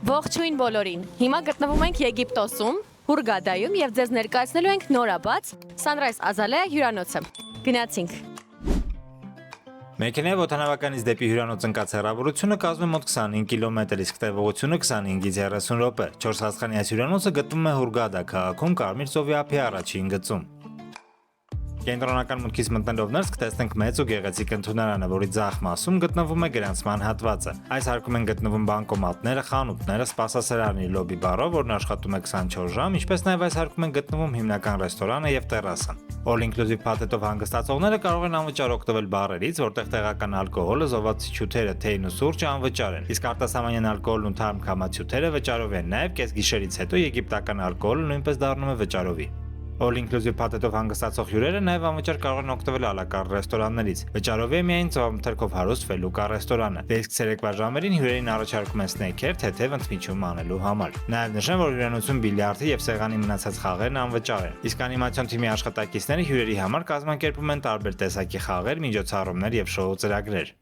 Ողջույն բոլորին։ Հիմա գտնվում ենք Եգիպտոսում, Հուրգադայում եւ ձեզ ներկայացնելու ենք նորաբաց Sunrise Azalea հյուրանոցը։ Գնացինք։ Մեքենայով օդանավականից դեպի հյուրանոց ընկած հեռավորությունը կազմում է մոտ 25 կիլոմետր, իսկ տևողությունը 25-ից 30 րոպե։ 4 հատկանյաց հյուրանոցը գտնվում է Հուրգադա քաղաքում, Կարմիր ծովի ափի առաջին գծում։ Կենտրոնական մուտքից մտնելով ներս կտեսնենք մեծ ու գեղեցիկ ընդունարանը, որի ձախ մասում գտնվում է գրանցման հատվածը։ Այս հարկում են գտնվում բանկոմատները, խանութները, սպասասրահի լոբի բարով, որն աշխատում է 24 ժամ, ինչպես նաև այս հարկում են գտնվում հիմնական ռեստորանը եւ տերասան։ All-inclusive փաթեթով հանգստացողները կարող են անվճար օգտվել բարերից, որտեղ տեղական ալկոհոլը, զոհվածի չութերը, թեյն ու սուրճը անվճար են, իսկ արտասահմանյան ալկոհոլն ու թարմ քամացյութերը վճարով են, նաև կեսգիշերից հետո եգիպտական ալկոհոլը նույնպես դառնում է վճարովի։ All-inclusive փաթեթով հանգստացող հյուրերը նաև անվճար կարող են օգտվել ալակար ռեստորաններից։ Վճարով է միայն ծովամթերքով հարուստ Ֆելուկա ռեստորանը։ Իսկ ցերեկվա ժամերին հյուրերին առաջարկում են սնեյքեր, թեթև ընդմիջում անելու համար։ Նաև նշեմ, որ հյուրանոցում բիլիարդի եւ սեղանի մնացած խաղերն անվճար են։ Իսկ անիմացիոն թիմի աշխատակիցները հյուրերի համար կազմակերպում են տարբեր տեսակի խաղեր, միջոցառումներ եւ շոու ծրագրեր։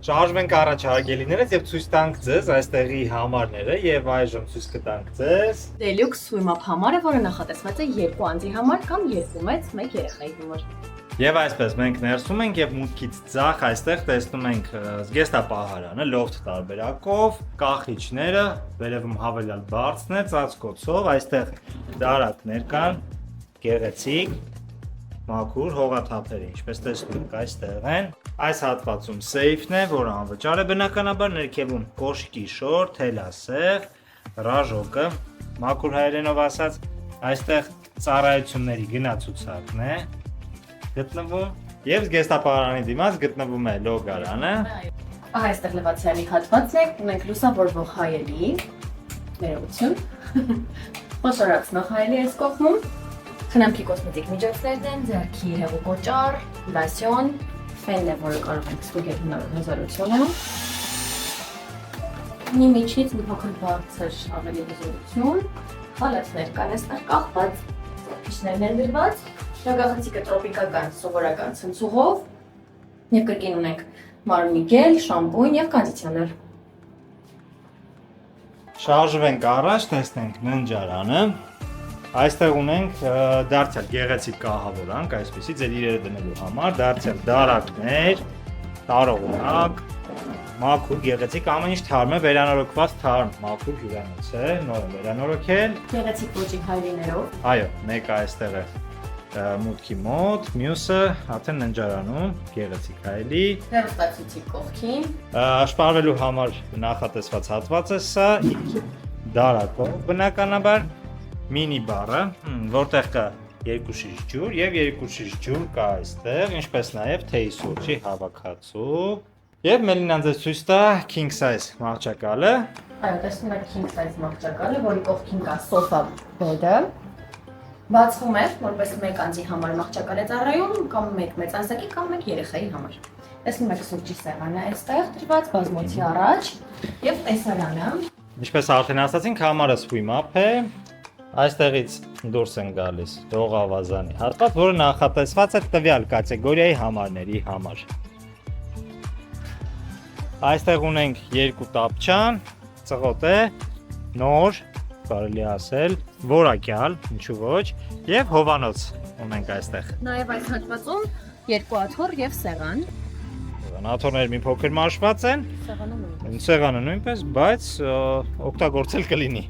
Շարժվենք առաջ հարգելիներս եւ ցույց տանք ձեզ այստեղի համարները եւ այժմ ցույց կտանք ձեզ Deluxe swim-up համարը, որը նախատեսված է 2 անձի համար կամ 2 մեծ, 1 երեխայի համար։ Եվ այսպես մենք ներսում ենք եւ մուտքից ձախ այստեղ տեսնում ենք զգեստապահարանը, լոֆթ տարբերակով, կախիչները, վերևում հավելյալ բարձն է, ծածկոցով, այստեղ դարակներ կան, գեղեցիկ, մաքուր հողաթափեր, ինչպես տեսնում եք այստեղ են։ Այս հատվածում սեյֆն է, որը անվճար է բնականաբար, ներքևում կոշկի շոր, թելասեղ, ռաժոկը, մաքուր հայերենով ասած, այստեղ ծառայությունների գնացուցակն է գտնվում եւ զգեստապահարանի դիմաց գտնվում է լոգարանը։ Ահա այստեղ լվացյալի հատվածն է, ունենք լուսավորվող հայելի, ներողություն, խոշորացնող հայելի այս կողմում, խնամքի կոսմետիկ միջոցներն են, ձեռքի հեղուկոճառ, լասյոն, ֆենն է, որը կարող ենք ստուգել հզորությունը։ Մի միջից մի փոքր բարձր ավելի հզորություն, խալաթներ կան այստեղ կախված, ձեռքիչներն են դրված, շագախցիկը տրոպիկական սովորական ցնցուղով, եւ կրկին ունենք մարմնի գել, շամպույն եւ կոնդիցիոներ։ Շարժվենք առաջ, տեսնենք ննջարանը։ Այստեղ ունենք դարձյալ գեղեցիկ կահավորանք, այսպեսի ձեր իրերը դնելու համար, դարձյալ դարակներ, տարողունակ, մաքուր գեղեցիկ, ամեն ինչ թարմ է, վերանորոգված թարմ, մաքուր հյուրանոց է, նոր է վերանորոգել։ Գեղեցիկ ոճի հայելիներով։ Այո, մեկը այստեղ է մուտքի մոտ, մյուսը արդեն ննջարանում, գեղեցիկ հայելի։ Հեռուստացույցի կողքին։ Շպարվելու համար նախատեսված հատված է սա, դարակով բնականաբար։ Մինի բարը, որտեղ կա 2 շիշ ջուր եւ 2 շիշ ջուր կա այստեղ, ինչպես նաեւ թեյ սուրճի հավաքածու։ Եվ Մելինան ձեզ ցույց տա king size մահճակալը։ Այո, տեսնում եք king size մահճակալը, որի կողքին կա sofa bed-ը։ Բացվում է, որպես 1 անձի համար մահճակալ է ծառայում, կամ 1 մեծանձնակի, կամ 1 երեխայի համար։ Տեսնում եք սուրճի սեղանը այստեղ դրված, բազմոցի առաջ եւ տեսարանը։ Ինչպես արդեն ասացինք, համարը swim-up է։ Այստեղից դուրս են գալիս դողավազանի հատված, որը նախատեսված է տվյալ կատեգորիայի համարների համար։ Այստեղ ունենք 2 տապչան, ծղոտ է, նոր, կարելի ասել, որակյալ, ինչու ոչ, եւ հովանոց ունենք այստեղ։ Նաեւ այս հատվածում 2 աթոռ եւ սեղան։ Աթոռները մի փոքր մաշված են, սեղանը նույնպես, բայց օգտագործել կլինի։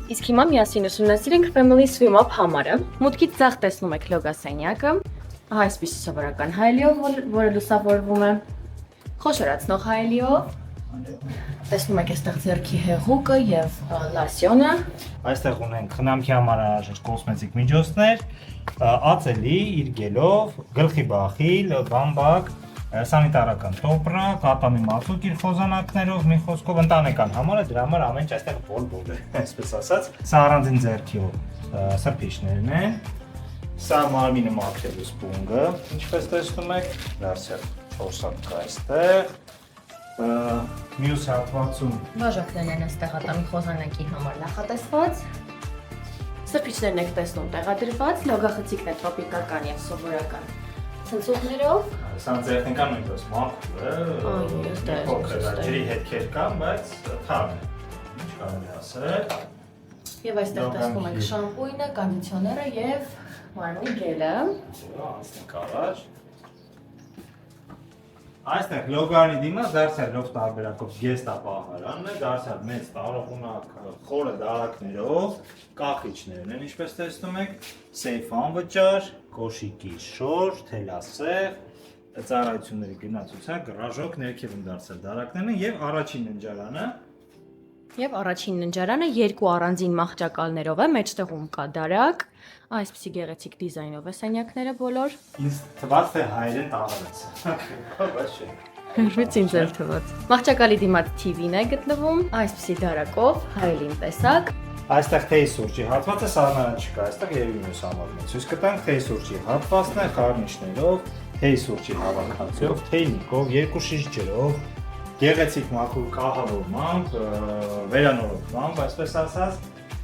Իսկ հիմա միասին ուսումնասիրենք Family Swim Up համարը։ Մուտքից ձախ տեսնում եք լոգասենյակը։ Ահա այսպիսի սովորական հայելիով, որը լուսավորվում է։ Խոշորացնող հայելիով։ Տեսնում եք այստեղ ձեռքի հեղուկը եւ լասյոնը։ Այստեղ ունենք խնամքի համար անհրաժեշտ կոսմետիկ միջոցներ, ածելի, իր գելով, գլխի բախիլ, բամբակ, սանիտարական տոպրա, կատամի մածուկ իր խոզանակներով, մի խոսքով ընտանեկան համար է, դրա համար ամեն ինչ այստեղ բոլ-բոլ է, այսպես ասած։ Սա առանձին ձեռքիով սրբիչներն են, սա մարմինը մաքրելու սպունգը, ինչպես տեսնում եք, դարձյալ 4 հատ կա այստեղ։ Մյուս հատվածում բաժակներն են այստեղ ատամի խոզանակի համար նախատեսված։ Սրբիչներն եք տեսնում տեղադրված, լոգախցիկն է տրոպիկական եւ սովորական ցնցողներով։ Սա ձեռնիկան նույնպես մաքուր է, փոքր է, ջրի հետքեր կան, բայց թարմ է, ինչ կարելի ասել։ Եվ այստեղ տեսնում եք շամպույնը, կոնդիցիոները եւ մարմնի գելը։ Անցնենք առաջ։ Այստեղ լոգարանի դիմաց դարձյալ լոֆտ տարբերակով գեստապահարանն է, դարձյալ մեծ տարողունակ խորը դարակներով, կախիչներն են, ինչպես տեսնում եք, սեյֆ անվճար, կոշիկի շոր, թելասեղ, ծառայությունների գնացուցակ, ռաժոկ ներքևում դարձյալ դարակներն են եւ առաջին ննջարանը։ Եվ առաջին ննջարանը երկու առանձին մահճակալներով է, մեջտեղում կա դարակ, այսպիսի գեղեցիկ դիզայնով է սենյակները բոլոր։ Ինձ թվաց թե հայերեն տաղավեց։ Բայց չէ։ Հրվից ինձ էլ թվաց։ Մահճակալի դիմաց TV-ն է գտնվում, այսպիսի դարակով, հայելին տեսակ։ Այստեղ թեյ սուրճի հատվածը սառնարան չկա, այստեղ եւ մյուս համարում։ Ցույց կտանք թեյ սուրճի հատվածն է խառնիչներով, թեյ սուրճի հավաքածուով, թեյնիկով, երկու շիշ ջրով, գեղեցիկ մաքուր կահավորմամբ, վերանորոգմամբ, այսպես ասած,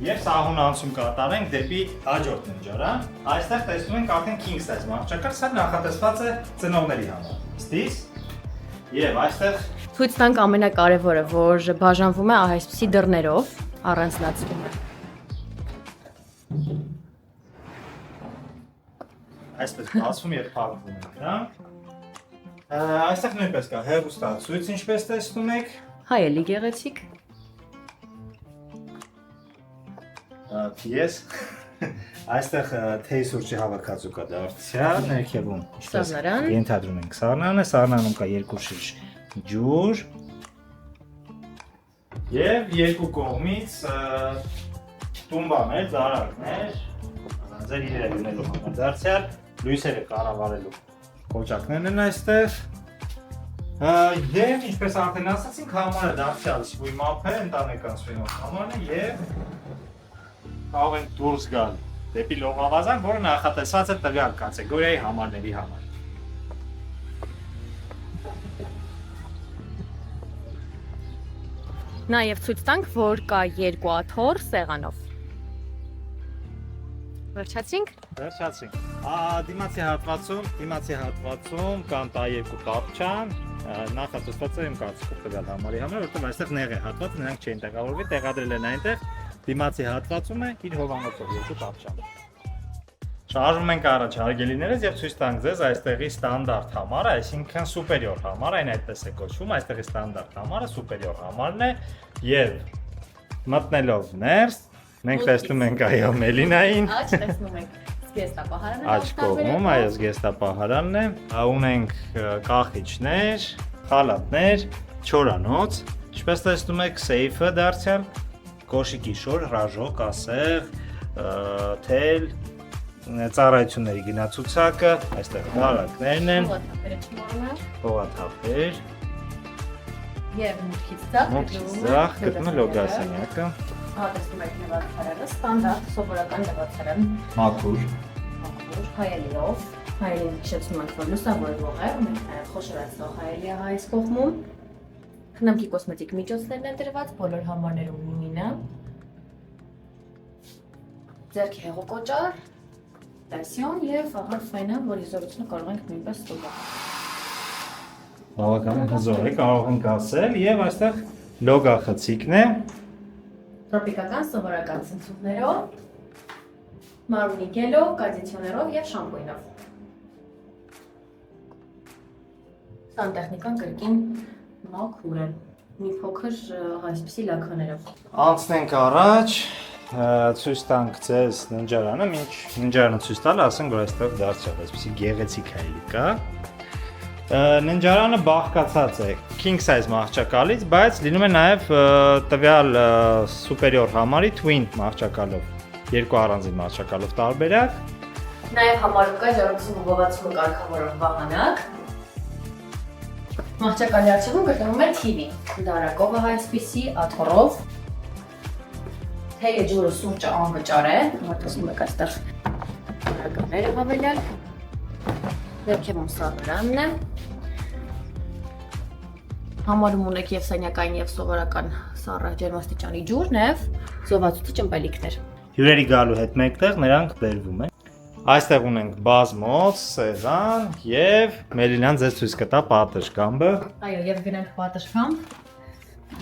եւ սահուն անցում կատարենք դեպի հաջորդ ննջարան։ Այստեղ տեսնում ենք արդեն king size մահճակալ, սա նախատեսված է ծնողների համար։ Ստից։ Եվ այստեղ Ցույց տանք ամենակարևորը, որ բաժանվում է այսպիսի դռներով, առանձնացվում է։ Այսպես բացվում եւ փակվում է, հա։ Այստեղ նույնպես կա հեռուստացույց, ինչպես տեսնում եք։ Հայելի գեղեցիկ։ Yes։ Այստեղ թեյ սուրճի հավաքածու կա դարձյալ, ներքևում Սառնարան։ Ենթադրում ենք սառնանը, սառնանում կա երկու շիշ ջուր եւ երկու կողմից տումբաներ, դարակներ, ձեր իրերը լինելու համար դարձյալ, լույսերը կառավարելու կոճակներն են այստեղ։ Եվ ինչպես արդեն ասացինք, համարը դարձյալ swim-up է, ընտանեկան swim-up համարն է եւ կարող ենք դուրս գալ դեպի լողավազան, որը նախատեսված է տվյալ կատեգորիայի համարների համար։ Նաև ցույց տանք, որ կա երկու աթոռ սեղանով։ Վերջացինք։ Վերջացինք։ Դիմացի հատվածում կան տա երկու կապչան, նախատեսված է իմ կարծիքով տվյալ համարի համար, որովհետև այստեղ նեղ է հատված, նրանք չէին տեղավորվի, տեղադրել են այնտեղ։ Դիմացի հատվածում է իր հովանոցով երկու կապչան։ Շարժվում ենք առաջ հարգելիներս եւ ցույց տանք ձեզ այստեղի ստանդարտ համարը, այսինքն սուպերիոր համարը, այն այդպես է կոչվում, այստեղի ստանդարտ համարը սուպերիոր համարն է եւ մտնելով ներս մենք տեսնում ենք այո Մելինային։ Աչ տեսնում եք զգեստապահարանն է։ Աչ կողմում այո զգեստապահարանն է, ունենք կախիչներ, խալատներ, չորանոց, ինչպես տեսնում եք սեյֆը դարձյալ, կոշիկի շոր, ռաժոկ, ասեղ, թել, ծառայությունների գնացուցակը, այստեղ դարակներն են, հողաթափեր, եւ մուտքից ձախ գտնվում է լոգասենյակը, Ահա տեսնում եք նվագարանը, ստանդարտ սովորական նվագարան, մաքուր, հայելիով, հայելին հիշեցնում ենք, որ լուսավորվող է, ունենք նաև խոշորացնող հայելի է այս կողմում, խնամքի կոսմետիկ միջոցներն են դրված, բոլոր համարներում նույնը, ձեռքի հեղուկոճար, տասյոն եւ ահա ֆենը, որի զորությունը կարող ենք նույնպես ստուգել։ Բավականին հզոր է, կարող ենք ասել, եւ այստեղ լոգախցիկն է, տրոպիկական սովորական ցնցումներով, մարմնի գելով, կոնդիցիոներով եւ շամպույնով։ Սանտեխնիկան կրկին մաքուր է, մի փոքր այսպիսի լաքաներով։ Անցնենք առաջ, ցույց տանք ձեզ ննջարանը, ինչ ննջարանը ցույց տալը, ասենք որ այստեղ դարձյալ այսպեսի գեղեցիկ հայելի կա։ Ննջարանը բաղկացած է king size մահճակալից, բայց լինում է նաև տվյալ superior համարի twin մահճակալով, երկու առանձին մահճակալով տարբերակ։ Նաև համարում կա ջերմություն ուղղվածումը կարգավորող վահանակ։ Մահճակալի առջևում գտնվում է TV, դարակովը այսպիսի աթոռով։ Թեյը ջուրը սուրճը անվճար է, տեսնում եք այստեղ դարականները հավելյալ։ Ներքևում սառնարանն է։ Համարում ունեք եւ սենյակային եւ սովորական սառը ջերմաստիճանի ջուր, նաեւ զովացուցիչ ըմպելիքներ։ Հյուրերի գալու հետ մեկտեղ նրանք բերվում են։ Այստեղ ունենք բազմոց, սեղան եւ Մելինան ձեզ ցույց կտա պատշգամբը։ Այո, եւ գնանք պատշգամբ։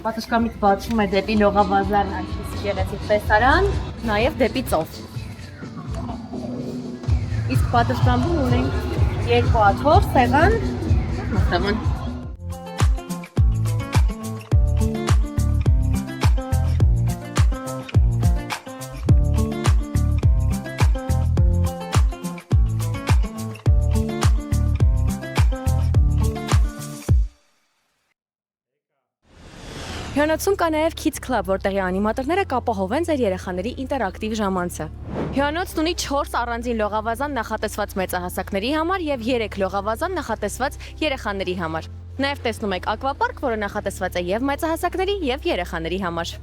Պատշգամբից բացվում է դեպի լողավազան այսպիսի գեղեցիկ տեսարան, նաեւ դեպի ծով։ Իսկ պատշգամբում ունենք երկու աթոռ, սեղան, մխտավան։ Հյուրանոցում կա նաև Kids Club, որտեղի անիմատորները կապահովեն ձեր երեխաների ինտերակտիվ ժամանցը։ Հյուրանոցն ունի 4 առանձին լողավազան նախատեսված մեծահասակների համար եւ 3 լողավազան նախատեսված երեխաների համար։ Նաև տեսնում եք ակվապարկ, որը նախատեսված է եւ մեծահասակների եւ երեխաների համար։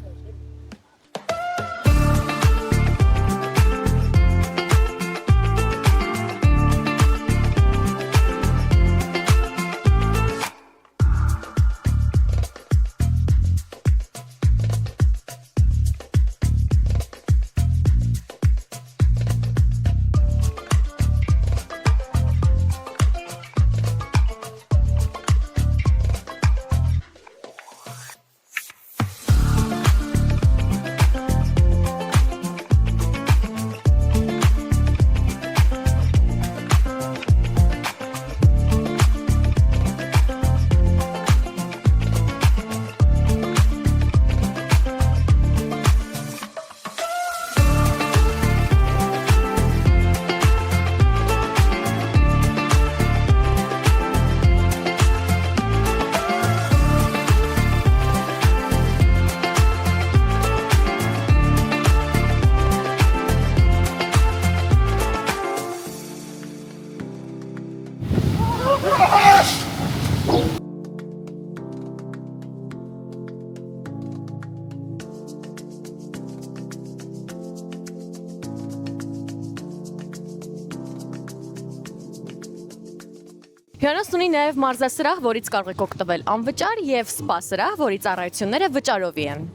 Հյուրանոցն ունի նաև մարզասրահ, որից կարող եք օգտվել անվճար, եւ սպա սրահ, որի ծառայությունները վճարովի են։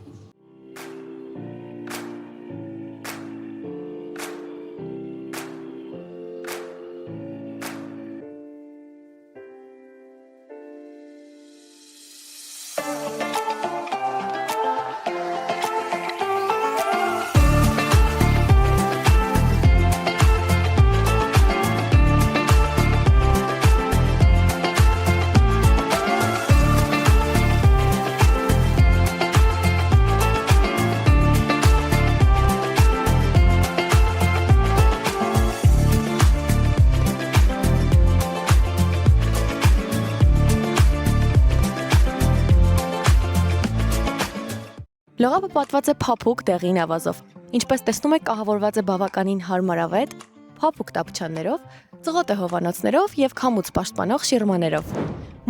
Լողափը պատված է փափուկ դեղին ավազով։ Ինչպես տեսնում եք, կահավորված է բավականին հարմարավետ, փափուկ տապչաններով, ծղոտ է հովանոցներով եւ քամուց պաշտպանող շիրմաներով։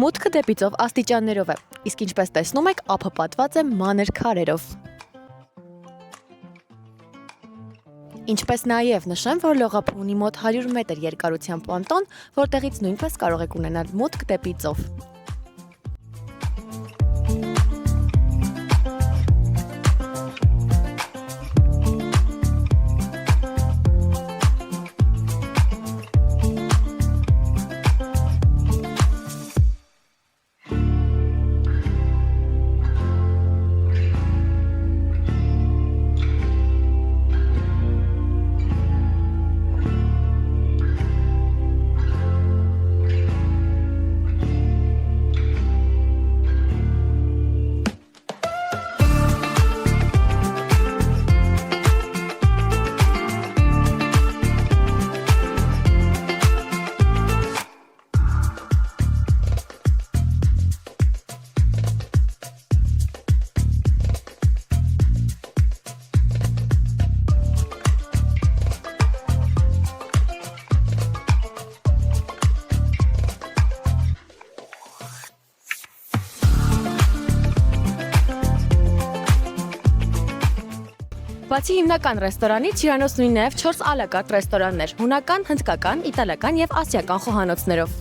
Մուտքը դեպի ծով աստիճաններով է, իսկ ինչպես տեսնում եք, ափը պատված է մանր քարերով։ Ինչպես նաև նշեմ, որ լողափը ունի մոտ 100 մետր երկարության պոնտոն, որտեղից նույնպես կարող եք ունենալ մուտք դեպի ծով։ Բացի հիմնական ռեստորանից, հյուրանոցն ունի նաև 4 ալակարտ ռեստորաններ՝ հունական, հնդկական, իտալական եւ ասիական խոհանոցներով։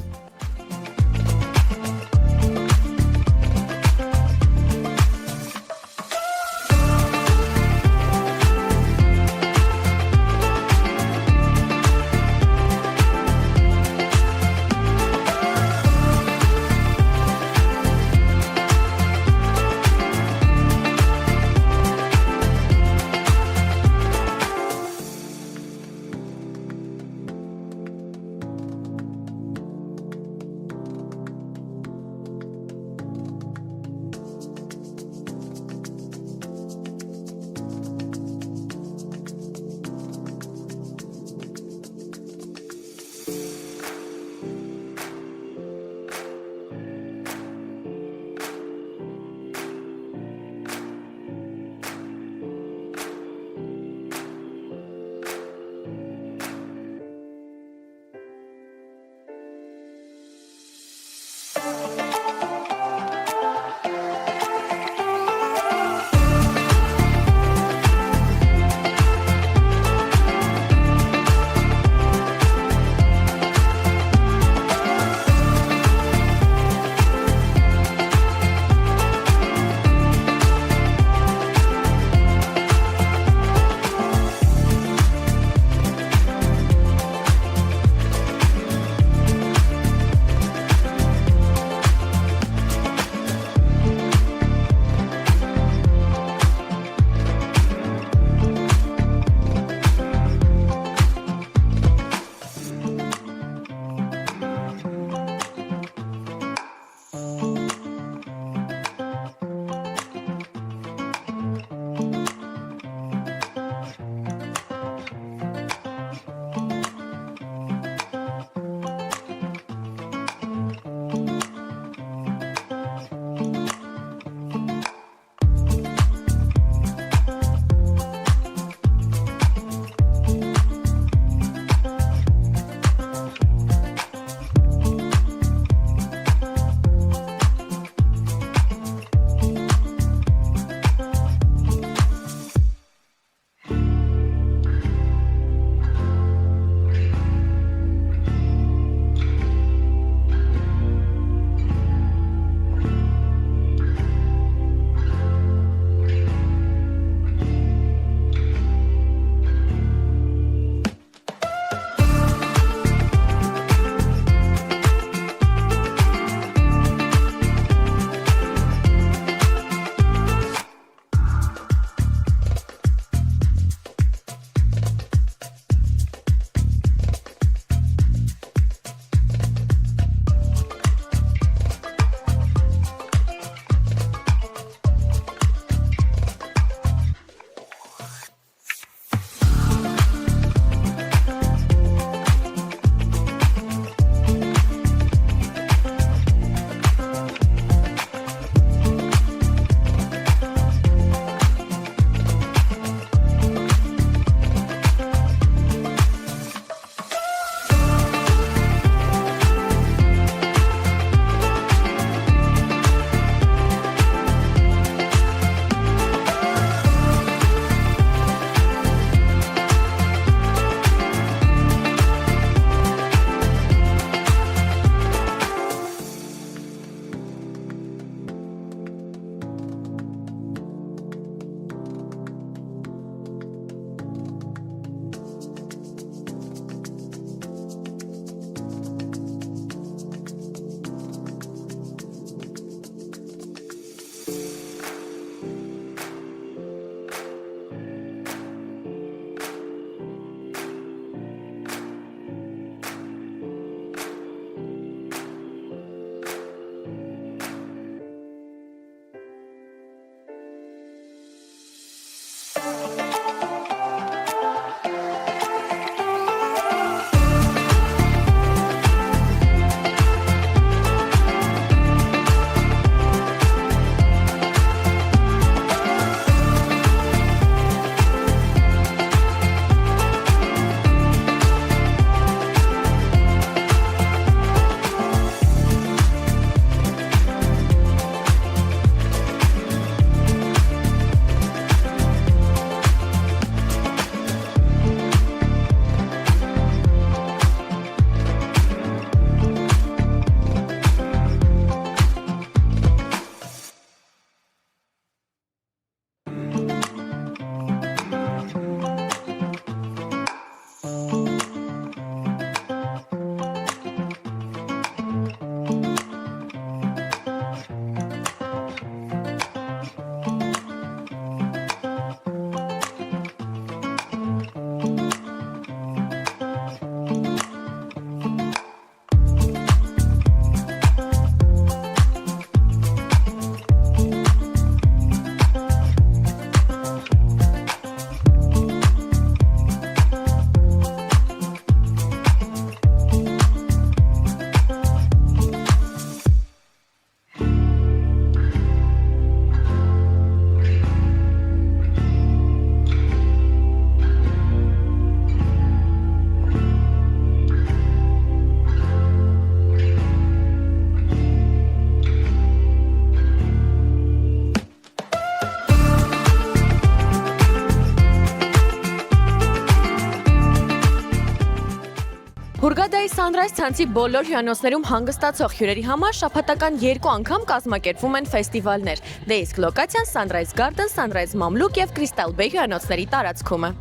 Հուրգադայի Sunrise ցանցի բոլոր հյուրանոցներում հանգստացող հյուրերի համար շաբաթական 2 անգամ կազմակերպվում են ֆեստիվալներ։ Դե իսկ լոկացիան Sunrise Garden, Sunrise Mamluk եւ Crystal Bay հյուրանոցների տարածքում է։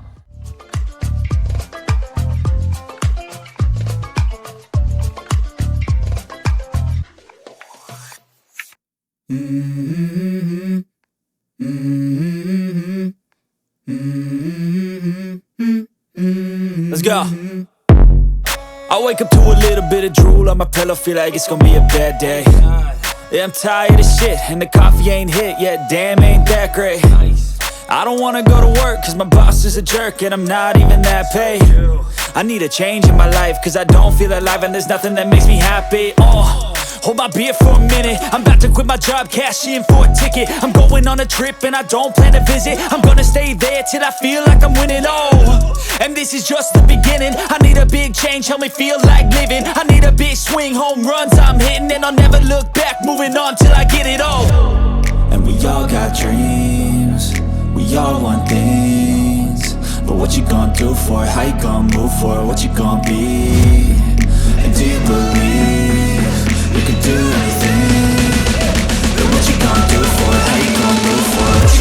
Let's go. I wake up to a little bit of drool on my pillow, feel like it's gonna be a bad day. Yeah, I'm tired of shit, and the coffee ain't hit yet, damn, ain't that great. I don't wanna go to work, cause my boss is a jerk, and I'm not even that paid. I need a change in my life, cause I don't feel alive, and there's nothing that makes me happy. Hold my beer for a minute, I'm about to quit my job, cash in for a ticket. I'm going on a trip and I don't plan to visit. I'm gonna stay there till I feel like I'm winning, and this is just the beginning. I need a big change, help me feel like living. I need a big swing, home runs I'm hitting, and I'll never look back, moving on till I get it all. And we all got dreams, we all want things, but what you gonna do for it? How you gonna move for it? What you gonna be? And do you believe you can do anything? But what you gonna do for it? How you gonna move for it? What